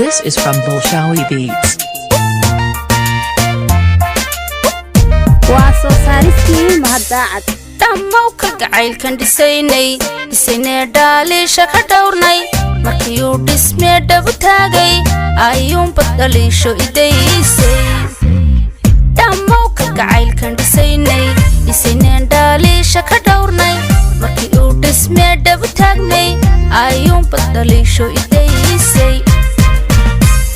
This is from Bolshawi Beats. Waso sariski mahadacad dhammowka gacaylkan dhisaynay dhaaliisha ka dhowrnay markiyuu dhismee dhabu taagay ayuunbad dhaliisho idaysay dhammowka gacaylkan dhisaynay dhaaliisha ka dhowrnay markiyuu dhismee dhabu taagnay ayuunbad dhaliisho idaysay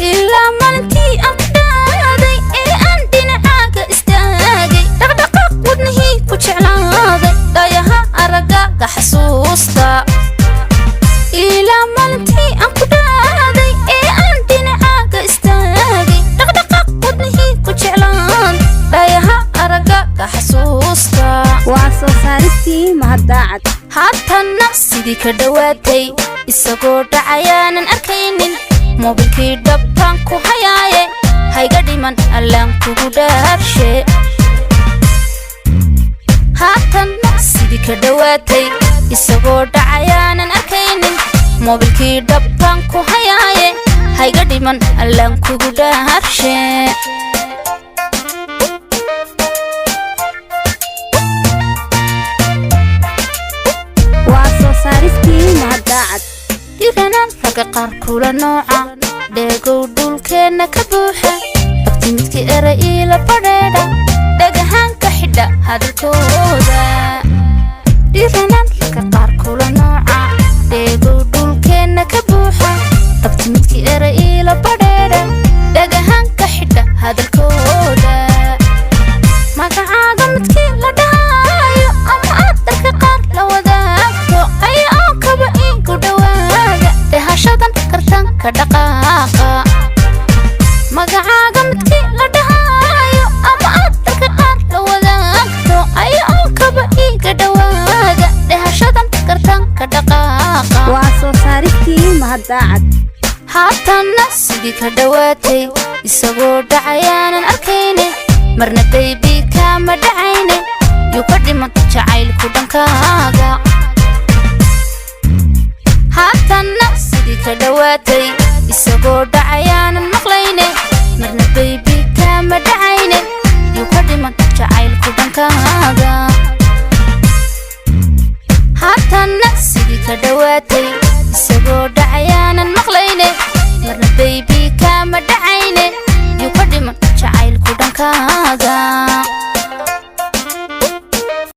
ilaa maalintii aan ku dhaaday ee aan dhinacaaga istaagay dhaqdhaqaaq wadnihii ku jeclaaday dhayaha aragaaga xasuusta ilaa maalintii aan ku dhaaday ee aan dhinacaaga istaagay dhaqdhaqaaq wadnihii ku jeclaaday dhayaha aragaaga xasuusta waso sariski mahadacad haddana sidii ka dhawaatay isagoo dhacayaanan arkaynin mobilkii dhabtaan ku hayaaye hayga dhiman allaan kugu dhaarshe haddana sidii ka dhawaatay isagoo dhacayaanan arkaynin mobilkii dhabtaan ku hayaaye hayga dhiman allaan kugu dhaarshe waso sariski mahadacad dhiranaan raga qaar kula nooca dheegow dhulkeenna ka buuxa abti midkii era iila badheedha dhagahaan ka xidha hadalkooda dhiranaan raga qaar kula nooca dheegow dhulkeenna ka buuxa abti midkii era iila badheedha dhagahaan ka xidha hadalkooda magacaaga midkii la dhahaayo ama aad dadka qaar la wadaagto ayaa oo kaba iinku dhawaaga dhehashadan kartanka dhaqaaqa magacaaga midkii la dhahaayo ama aad dadka qaar la wadaagto ayaa oo kaba iiga dhawaaga dhehashadan kartanka dhaqaaqa waso sariski mahadacad haddana sidii ka dhawaatay isagoo dhacayaanan arkayne marna baybi kama dhacayne yuu ka dhiman jacaylku dhankaaga haddana sidii ka dhawaatay isagoo dhacayaanan maqlayne marna baybi kama dhacayne yuu ka dhiman jacaylku dhankaaga haddana sidii ka dhawaatay isagoo dhacayaanan maqlayne marna baybi kama dhacayne yuu ka dhiman jacaylku dhankaaga